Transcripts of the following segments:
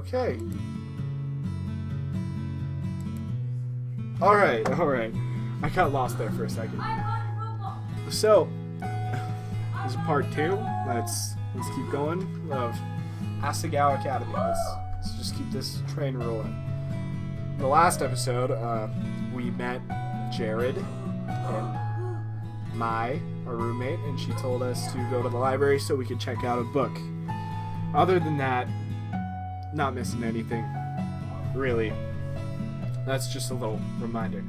Okay. Alright. I got lost there for a second. So, this is part 2. Let's keep going of Asagao Academy. Let's just keep this train rolling. In the last episode, we met Jared and our roommate, and she told us to go to the library so we could check out a book. Other than that, not missing anything, really. That's just a little reminder.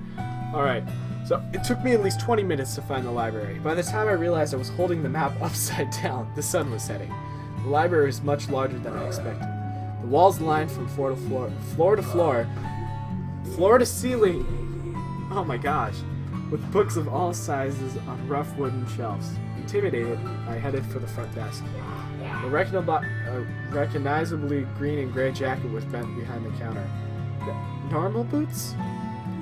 Alright, so it took me at least 20 minutes to find the library. By the time I realized I was holding the map upside down, the sun was setting. The library is much larger than I expected. The walls lined from floor to ceiling, oh my gosh, with books of all sizes on rough wooden shelves. Intimidated, I headed for the front desk. A recognizably green and gray jacket was bent behind the counter. Normal boots?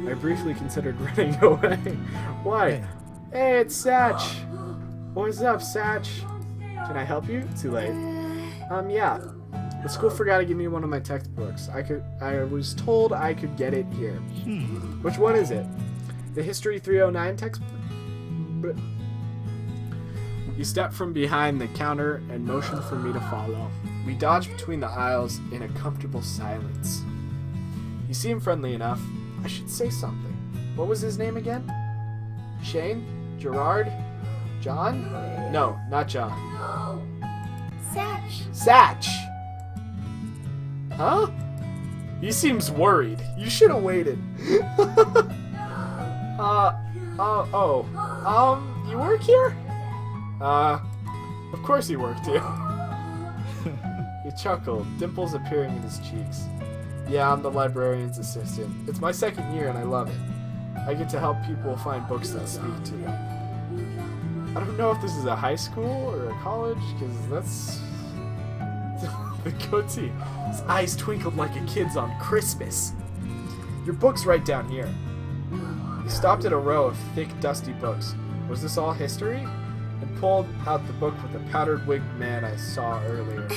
I briefly considered running away. Why? Hey, it's Satch! What's up, Satch? Can I help you? Too late. Yeah. The school forgot to give me one of my textbooks. I was told I could get it here. Which one is it? The History 309 textbook? He stepped from behind the counter and motioned for me to follow. We dodged between the aisles in a comfortable silence. He seemed friendly enough. I should say something. What was his name again? Shane? Gerard? John? No, not John. Satch. Satch! Huh? He seems worried. You should have waited. You work here? Of course you work here. He chuckled, dimples appearing in his cheeks. Yeah, I'm the librarian's assistant. It's my second year and I love it. I get to help people find books that speak to them. I don't know if this is a high school or a college, because that's... the goatee. His eyes twinkled like a kid's on Christmas. Your book's right down here. He stopped at a row of thick, dusty books. Was this all history? And pulled out the book with the powdered-wigged man I saw earlier.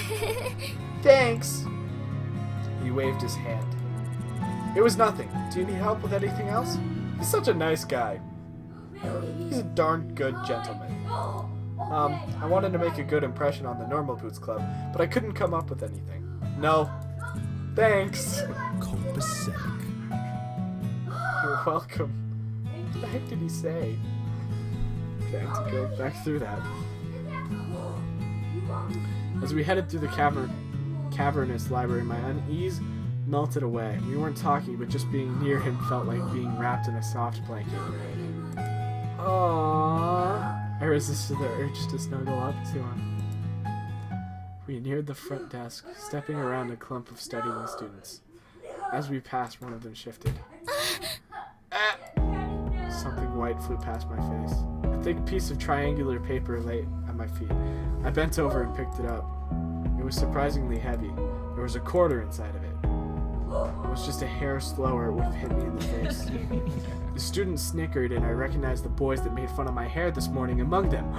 Thanks! He waved his hand. It was nothing. Do you need help with anything else? He's such a nice guy. He's a darn good gentleman. I wanted to make a good impression on the Normal Boots Club, but I couldn't come up with anything. No. Thanks. Copacetic. You're welcome. What the heck did he say? Okay, I have to go back through that. As we headed through the cavernous library, my unease melted away. We weren't talking, but just being near him felt like being wrapped in a soft blanket. Aww. I resisted the urge to snuggle up to him. We neared the front desk, stepping around a clump of studying students. As we passed, one of them shifted. Something white flew past my face. A thick piece of triangular paper lay at my feet. I bent over and picked it up. It was surprisingly heavy. There was a quarter inside of it. It was just a hair slower, it would have hit me in the face. The students snickered, and I recognized the boys that made fun of my hair this morning among them.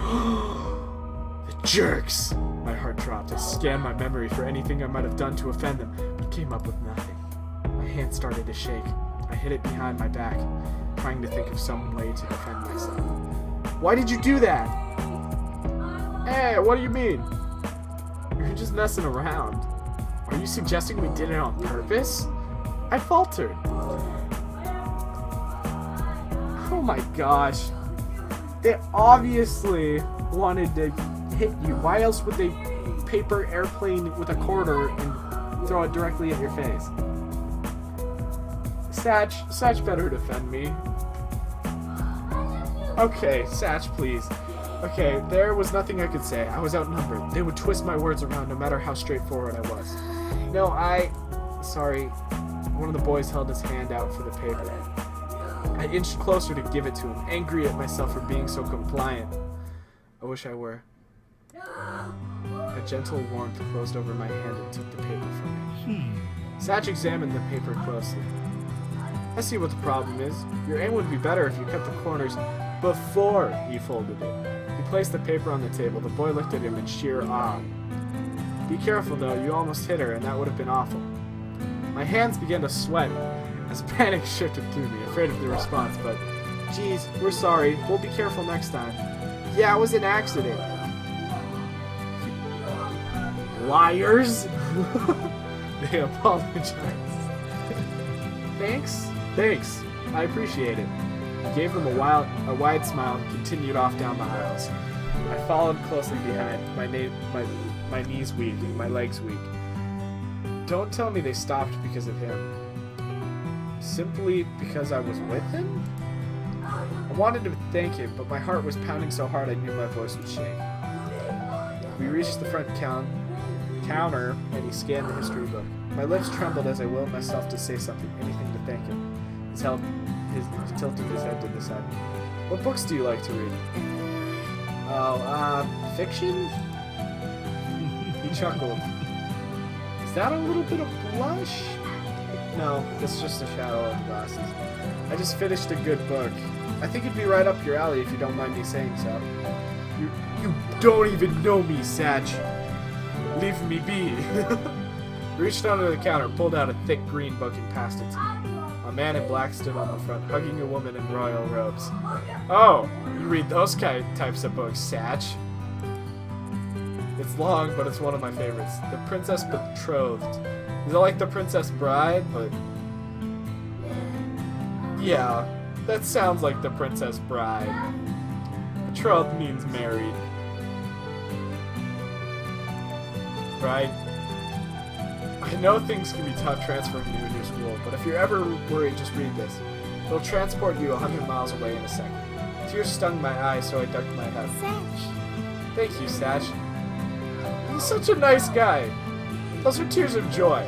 The jerks! My heart dropped. I scanned my memory for anything I might have done to offend them, but came up with nothing. My hand started to shake. I hid it behind my back, trying to think of some way to defend myself. Why did you do that? Hey, what do you mean? You're just messing around. Are you suggesting we did it on purpose? I faltered. Oh my gosh. They obviously wanted to hit you. Why else would they paper airplane with a quarter and throw it directly at your face? Satch better defend me. Okay, Satch, please. Okay, there was nothing I could say. I was outnumbered. They would twist my words around no matter how straightforward I was. No, sorry. One of the boys held his hand out for the paper. I inched closer to give it to him, angry at myself for being so compliant. I wish I were. A gentle warmth closed over my hand and took the paper from me. Satch examined the paper closely. I see what the problem is. Your aim would be better if you cut the corners before you folded it. He placed the paper on the table. The boy looked at him in sheer awe. Be careful, though. You almost hit her, and that would have been awful. My hands began to sweat as panic shifted through me, afraid of the response, but, geez, we're sorry. We'll be careful next time. Yeah, it was an accident. Liars! They apologized. Thanks. I appreciate it. I gave them a wide smile and continued off down the aisles. I followed closely behind, my knees weak and my legs weak. Don't tell me they stopped because of him. Simply because I was with him? I wanted to thank him, but my heart was pounding so hard I knew my voice would shake. We reached the front counter, and he scanned the history book. My lips trembled as I willed myself to say something, anything to thank him. He tilted his head to the side. What books do you like to read? Fiction? He chuckled. Is that a little bit of blush? No, it's just a shadow of the glasses. I just finished a good book. I think it'd be right up your alley if you don't mind me saying so. You don't even know me, Satch. Leave me be. Reached under the counter, pulled out a thick green book and passed it to me. A man in black stood on the front, hugging a woman in royal robes. Oh, you read those types of books, Satch. It's long, but it's one of my favorites. The Princess Betrothed. Is it like The Princess Bride? But yeah, that sounds like The Princess Bride. Betrothed means married. Right? I know things can be tough transferring to a new school, but if you're ever worried, just read this. It'll transport you 100 miles away in a second. Tears stung my eyes, so I ducked my head. Satch. Thank you, Satch. He's such a nice guy. Those are tears of joy.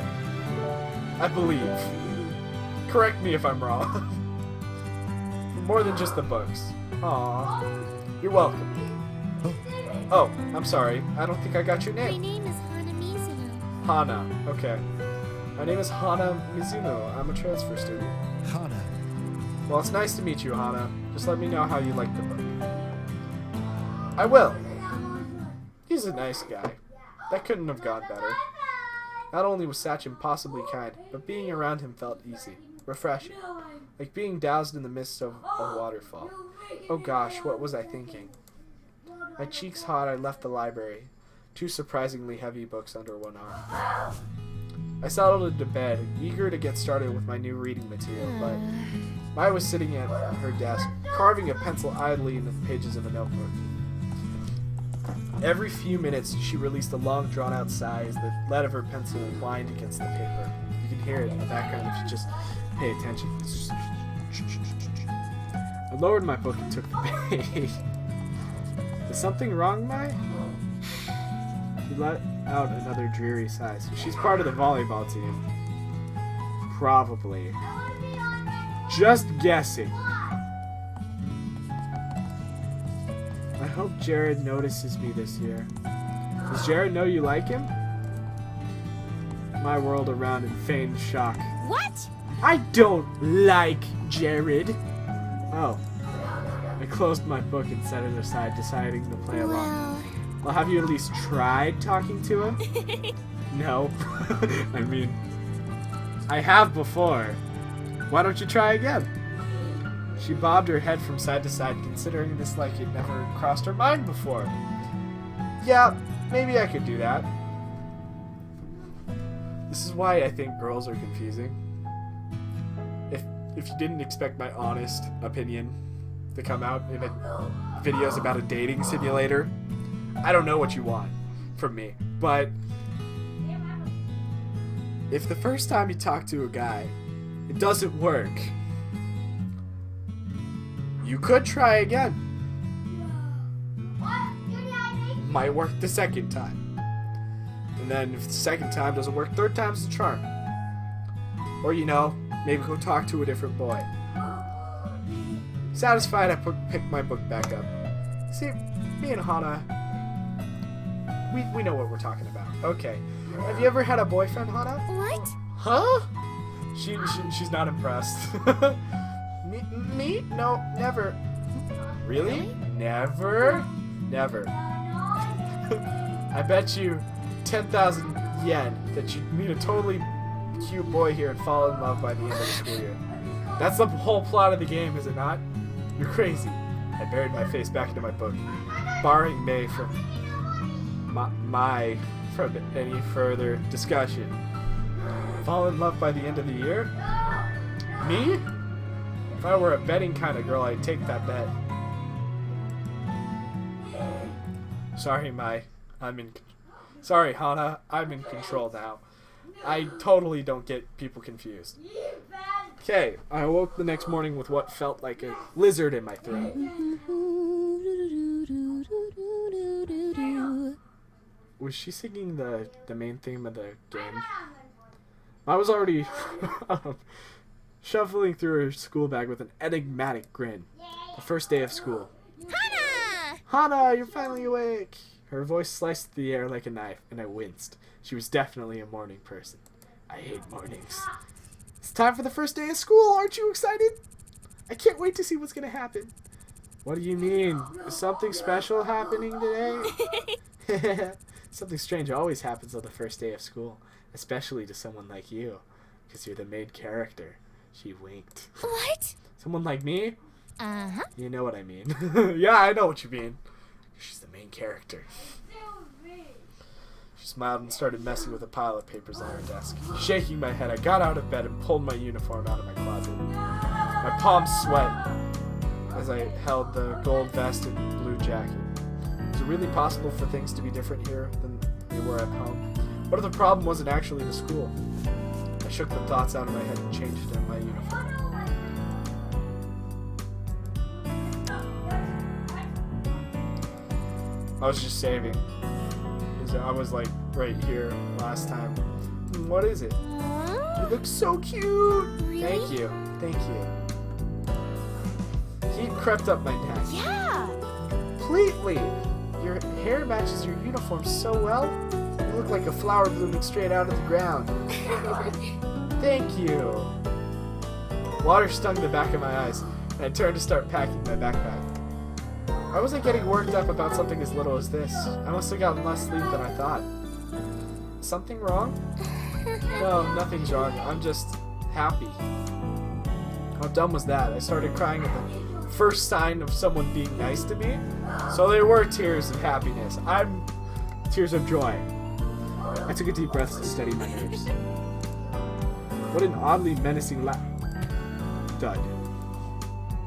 I believe. Correct me if I'm wrong. More than just the books. Aww. You're welcome. Oh, I'm sorry. I don't think I got your My name. name is Hana Mizuno. Hana. Okay. My name is Hana Mizuno. I'm a transfer student. Hana. Well, it's nice to meet you, Hana. Just let me know how you like the book. I will. He's a nice guy. That couldn't have gone better. Not only was Satch impossibly kind, but being around him felt easy, refreshing, like being doused in the mist of a waterfall. Oh gosh, what was I thinking? My cheeks hot, I left the library, 2 surprisingly heavy books under one arm. I settled into bed, eager to get started with my new reading material, but Maya was sitting at her desk, carving a pencil idly into the pages of a notebook. Every few minutes, she released a long, drawn-out sigh as the lead of her pencil whined against the paper. You can hear it in the background if you just pay attention. I lowered my book and took the page. Is something wrong, Mai? She let out another dreary sigh. So she's part of the volleyball team. Probably. Just guessing. I hope Jared notices me this year. Does Jared know you like him? My whirled around in feigned shock. What? I don't like Jared. Oh. I closed my book and set it aside, deciding to play along. Well, have you at least tried talking to him? No. I mean, I have before. Why don't you try again? She bobbed her head from side to side, considering this like it never crossed her mind before. Yeah, maybe I could do that. This is why I think girls are confusing. If you didn't expect my honest opinion to come out in videos about a dating simulator, I don't know what you want from me. But if the first time you talk to a guy, it doesn't work, you could try again. Might work the second time. And then if the second time doesn't work, third time's the charm. Or, you know, maybe go talk to a different boy. Satisfied, I picked my book back up. See, me and Hana, we know what we're talking about. Okay. Have you ever had a boyfriend, Hana? What? Huh? She's not impressed. Me? No, never. Really? Never? Never. I bet you 10,000 yen that you'd meet a totally cute boy here and fall in love by the end of the school year. That's the whole plot of the game, is it not? You're crazy. I buried my face back into my book, barring May from from any further discussion. Fall in love by the end of the year? Me? If I were a betting kind of girl, I'd take that bet. Sorry, Sorry, Hana. I'm in control now. I totally don't get people confused. Okay, I awoke the next morning with what felt like a lizard in my throat. Was she singing the main theme of the game? I was already shuffling through her school bag with an enigmatic grin. The first day of school. Hana! Hana, you're finally awake! Her voice sliced the air like a knife, and I winced. She was definitely a morning person. I hate mornings. It's time for the first day of school. Aren't you excited? I can't wait to see what's going to happen. What do you mean? Is something special happening today? Something strange always happens on the first day of school, especially to someone like you, because you're the main character. She winked. What? Someone like me? Uh-huh. You know what I mean. Yeah, I know what you mean. She's the main character. She smiled and started messing with a pile of papers on her desk. Shaking my head, I got out of bed and pulled my uniform out of my closet. My palms sweat as I held the gold vest and blue jacket. Was it really possible for things to be different here than they were at home? What if the problem wasn't actually the school? I shook the thoughts out of my head and changed into my uniform. I was just saving. I was like right here last time. What is it? You look so cute! Really? Thank you. Thank you. Heat crept up my neck. Yeah! Completely! Your hair matches your uniform so well. You look like a flower blooming straight out of the ground. Thank you. Water stung the back of my eyes, and I turned to start packing my backpack. I wasn't getting worked up about something as little as this. I must have gotten less sleep than I thought. Something wrong? No, nothing's wrong. I'm just happy. How dumb was that? I started crying at the first sign of someone being nice to me. So they were tears of happiness. Tears of joy. I took a deep breath to steady my nerves. What an oddly menacing thud.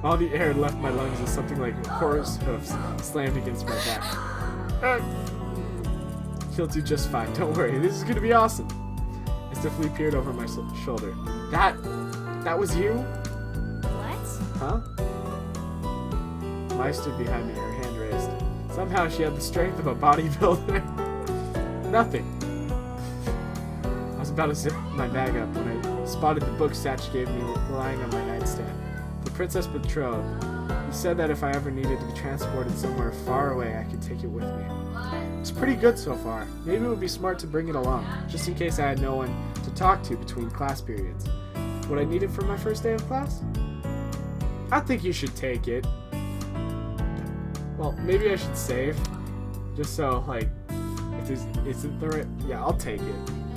All the air left my lungs as something like horse hoofs slammed against my back. He'll do just fine, don't worry, this is gonna be awesome. I stiffly peered over my shoulder. That was you? What? Huh? Mai stood behind me, her hand raised. Somehow she had the strength of a bodybuilder. Nothing. I was about to zip my bag up when I spotted the book SATCH gave me lying on my nightstand. The Princess Betrothed. He said that if I ever needed to be transported somewhere far away, I could take it with me. It's pretty good so far. Maybe it would be smart to bring it along, just in case I had no one to talk to between class periods. Would I need it for my first day of class? I think you should take it. Well, maybe I should save. Just so, like, if this isn't the right... Yeah, I'll take it.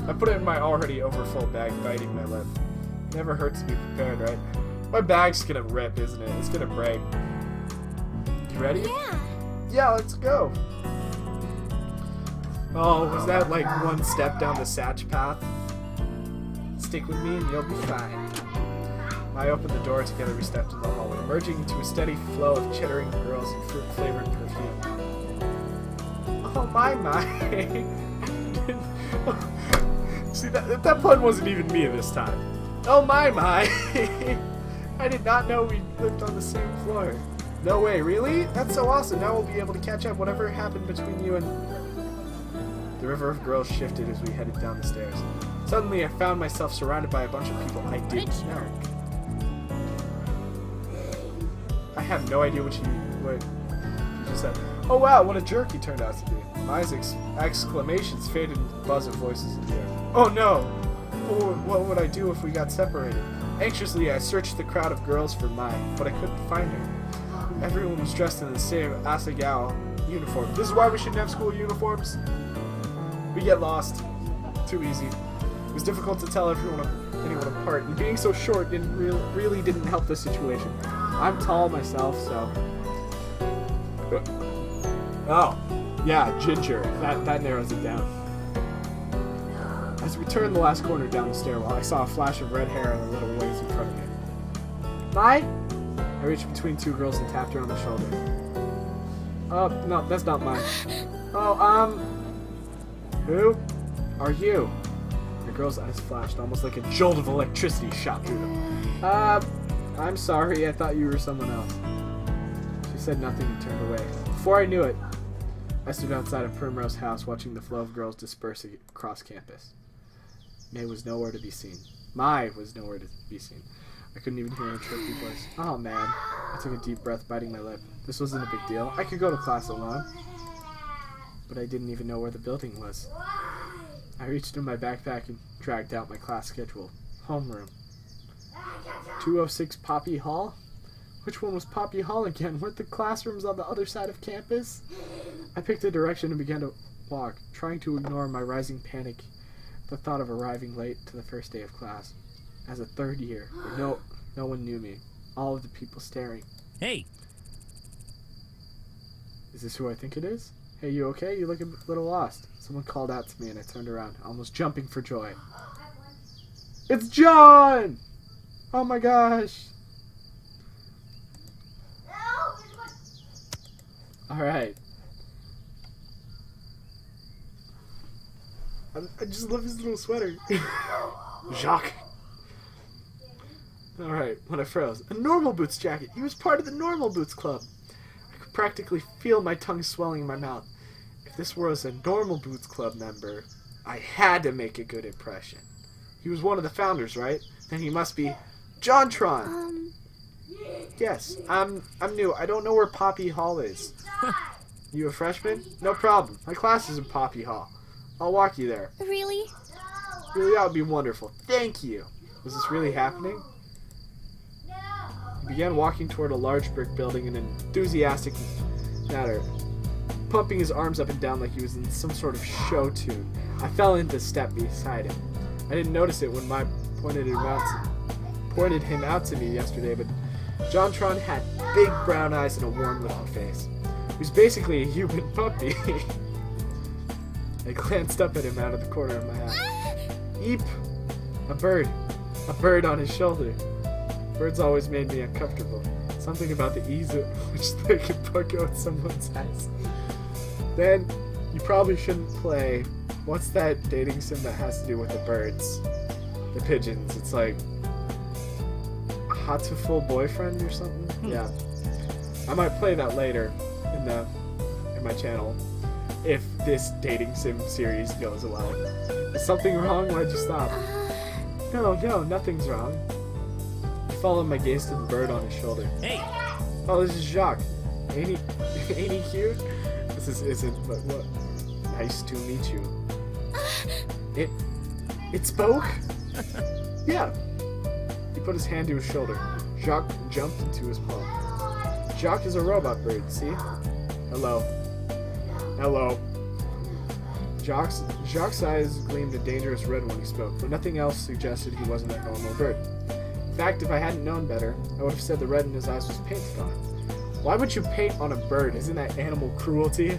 I put it in my already overfull bag, biting my lip. It never hurts to be prepared, right? My bag's gonna rip, isn't it? It's gonna break. You ready? Yeah. Yeah, let's go. Oh, was that like one step down the SATCH path? Stick with me and you'll be fine. I opened the door. Together we stepped into the hallway, merging into a steady flow of chittering girls and fruit-flavored perfume. Oh my. See, that pun wasn't even me this time. Oh my. I did not know we lived on the same floor. No way, really? That's so awesome. Now we'll be able to catch up whatever happened between you and... The river of girls shifted as we headed down the stairs. Suddenly, I found myself surrounded by a bunch of people I didn't know. I have no idea what you just said. Oh wow, what a jerk he turned out to be. Isaac's exclamations faded into the buzz of voices in the air. Oh no! What would I do if we got separated? Anxiously, I searched the crowd of girls for Mai, but I couldn't find her. Everyone was dressed in the same Asagao uniform. This is why we shouldn't have school uniforms. We get lost. Too easy. It was difficult to tell anyone apart, and being so short really didn't help the situation. I'm tall myself, so... Oh, yeah, ginger. That narrows it down. As we turned the last corner down the stairwell, I saw a flash of red hair and a little ways in front of me. Mai? I reached between two girls and tapped her on the shoulder. No, that's not mine. Oh, who are you? The girl's eyes flashed, almost like a jolt of electricity shot through them. I'm sorry, I thought you were someone else. She said nothing and turned away. Before I knew it, I stood outside of Primrose House watching the flow of girls disperse across campus. Mai was nowhere to be seen. I couldn't even hear her chirpy voice. Oh man. I took a deep breath, biting my lip. This wasn't a big deal. I could go to class alone. But I didn't even know where the building was. I reached in my backpack and dragged out my class schedule. Homeroom. 206 Poppy Hall? Which one was Poppy Hall again? Weren't the classrooms on the other side of campus? I picked a direction and began to walk, trying to ignore my rising panic at the thought of arriving late to the first day of class. As a third year, where no one knew me. All of the people staring. Hey! Is this who I think it is? Hey, you okay? You look a little lost. Someone called out to me and I turned around, almost jumping for joy. It's John! Oh my gosh! Alright. I just love his little sweater. Jacques. Alright, when I froze. A Normal Boots jacket! He was part of the Normal Boots Club! I could practically feel my tongue swelling in my mouth. If this was a Normal Boots Club member, I had to make a good impression. He was one of the founders, right? Then he must be JonTron! Yes, I'm new. I don't know where Poppy Hall is. You a freshman? No problem. My class is in Poppy Hall. I'll walk you there. Really? Really, that would be wonderful. Thank you. Was this really happening? He began walking toward a large brick building in an enthusiastic manner, pumping his arms up and down like he was in some sort of show tune. I fell into step beside him. I didn't notice it when Mai pointed him out to me yesterday, but JonTron had big brown eyes and a warm-looking face. He was basically a human puppy. I glanced up at him out of the corner of my eye. Eep! A bird. A bird on his shoulder. Birds always made me uncomfortable. Something about the ease at which they could poke out someone's eyes. Then, you probably shouldn't play... What's that dating sim that has to do with the birds? The pigeons. It's like... Hatoful Boyfriend or something? Yeah. I might play that later in my channel. If this dating sim series goes well. Is something wrong? Why'd you stop? No, nothing's wrong. I followed my gaze to the bird on his shoulder. Hey! Oh, this is Jacques. Ain't he cute? This isn't, but what? Nice to meet you. It spoke? Yeah. He put his hand to his shoulder. Jacques jumped into his palm. Jacques is a robot bird, see? Hello. Jacques' eyes gleamed a dangerous red when he spoke, but nothing else suggested he wasn't a normal bird. In fact, if I hadn't known better, I would have said the red in his eyes was painted on. Why would you paint on a bird? Isn't that animal cruelty?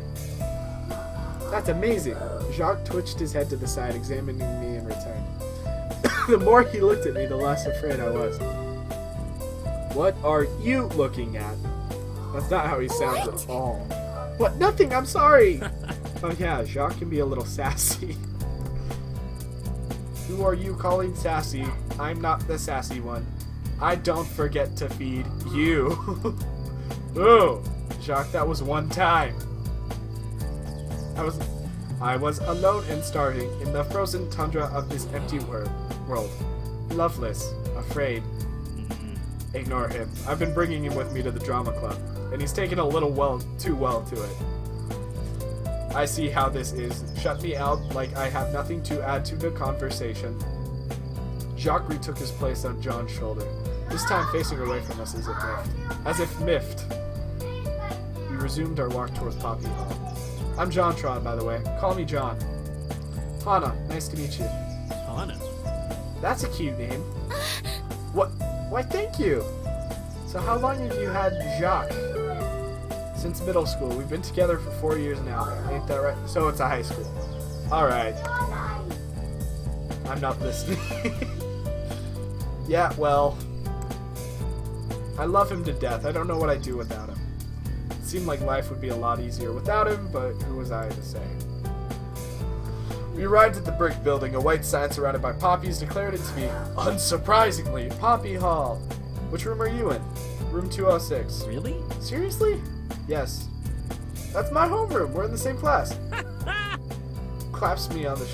That's amazing. Jacques twitched his head to the side, examining me in return. The more he looked at me, the less afraid I was. What are you looking at? That's not how he sounds at all. What? Nothing, I'm sorry! Oh yeah, Jacques can be a little sassy. Who are you calling sassy? I'm not the sassy one. I don't forget to feed you. Ooh, Jacques, that was one time. I was alone and starving in the frozen tundra of this empty world. Loveless, afraid. Ignore him. I've been bringing him with me to the drama club, and he's taken a little too well to it. I see how this is. Shut me out like I have nothing to add to the conversation. Jacques retook his place on John's shoulder, this time facing away from us as if miffed. We resumed our walk towards Poppy Hall. I'm JonTron, by the way. Call me John. Hana, nice to meet you. Hana. That's a cute name. What? Why, thank you. So how long have you had Jacques? Since middle school. We've been together for 4 years now. Ain't that right? So it's a high school. Alright. I'm not listening. Yeah, well, I love him to death. I don't know what I'd do without him. It seemed like life would be a lot easier without him, but who was I to say? We arrived at the brick building. A white sign surrounded by poppies declared it to be, unsurprisingly, Poppy Hall. Which room are you in? Room 206. Really? Seriously? Yes. That's my homeroom. We're in the same class. Claps me on the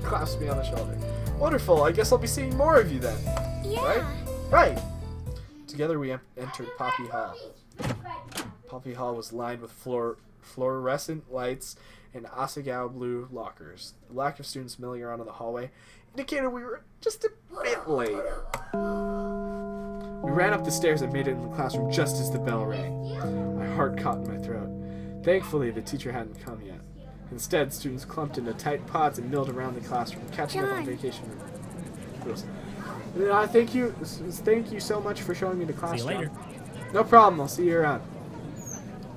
claps me on the shoulder. Wonderful. I guess I'll be seeing more of you then. Yeah. Right? Right. Together we entered Poppy Hall. Poppy Hall was lined with fluorescent lights and Asagao blue lockers. The lack of students milling around in the hallway indicated we were just a bit late. We ran up the stairs and made it in the classroom just as the bell rang. My heart caught in my throat. Thankfully, the teacher hadn't come yet. Instead, students clumped into tight pods and milled around the classroom, catching up on vacation rules. Thank you so much for showing me the class. See you later. John. No problem. I'll see you around.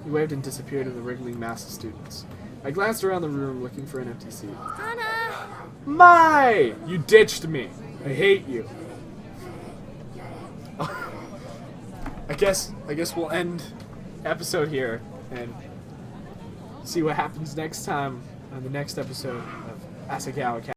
He waved and disappeared in the wriggling mass of students. I glanced around the room looking for an empty seat. Hana! My! You ditched me. I hate you. I guess we'll end episode here and see what happens next time on the next episode of Asagao Academy.